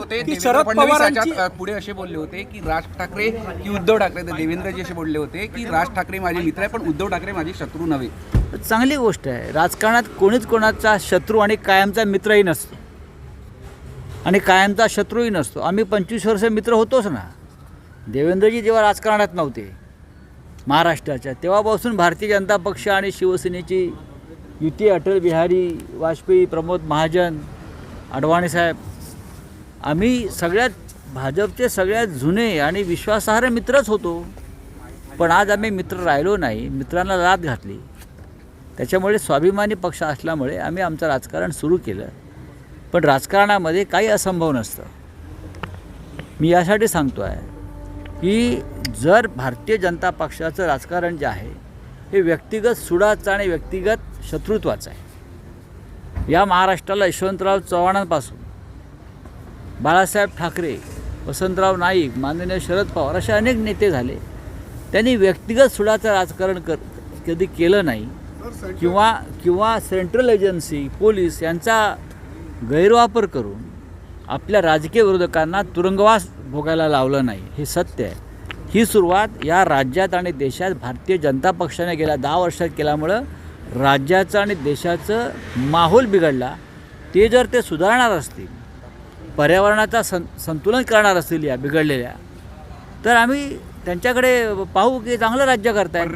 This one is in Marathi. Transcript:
होते, की देवेंद्र शरद फडणवीस पवारांची याच्यात पुढे असे बोलले होते की राज ठाकरे की उद्धव ठाकरे, तर देवेंद्रजी असे बोलले होते की राज ठाकरे माझे मित्र आहे पण उद्धव ठाकरे माझे शत्रू नव्हे. चांगली गोष्ट आहे. राजकारणात कोणीच कोणाचा शत्रू आणि कायमचा मित्रही नसतो आणि कायमचा शत्रूही नसतो. आम्ही 25 वर्ष मित्र होतोच ना. देवेंद्रजी जेव्हा राजकारणात नव्हते महाराष्ट्राच्या, तेव्हापासून भारतीय जनता पक्ष आणि शिवसेनेची युती, अटल बिहारी वाजपेयी, प्रमोद महाजन, अडवाणी साहेब, आम्ही सगळ्यात भाजपचे सगळ्यात जुने आणि विश्वासार्ह मित्रच होतो. पण आज आम्ही मित्र राहिलो नाही, मित्रांना लाथ घातली. त्याच्यामुळे स्वाभिमानी पक्ष असल्यामुळे आम्ही आमचं राजकारण सुरू केलं. पण राजकारणामध्ये काही असंभव नसतं. मी यासाठी सांगतो आहे की जर भारतीय जनता पक्षाचं राजकारण जे आहे हे व्यक्तिगत सुडाचं आणि व्यक्तिगत शत्रुत्वाचं आहे. या महाराष्ट्राला यशवंतराव चव्हाणांपासून बाळासाहेब ठाकरे, वसंतराव नाईक, माननीय शरद पवार असे अनेक नेते झाले. त्यांनी व्यक्तिगत सुडाचं राजकारण कधी केलं नाही किंवा सेंट्रल एजन्सी, पोलीस यांचा गैरवापर करून आपल्या राजकीय विरोधकांना तुरुंगवास भोगायला लावलं नाही. हे सत्य आहे. ही सुरुवात या राज्यात आणि देशात भारतीय जनता पक्षाने गेल्या 10 वर्षात केल्यामुळं राज्याचं आणि देशाचं माहोल बिघडला. ते जर ते सुधारणार असतील, पर्यावरणाचा संतुलन करणार असतील या बिघडलेल्या, तर आम्ही त्यांच्याकडे पाहू की चांगलं राज्य करतायत.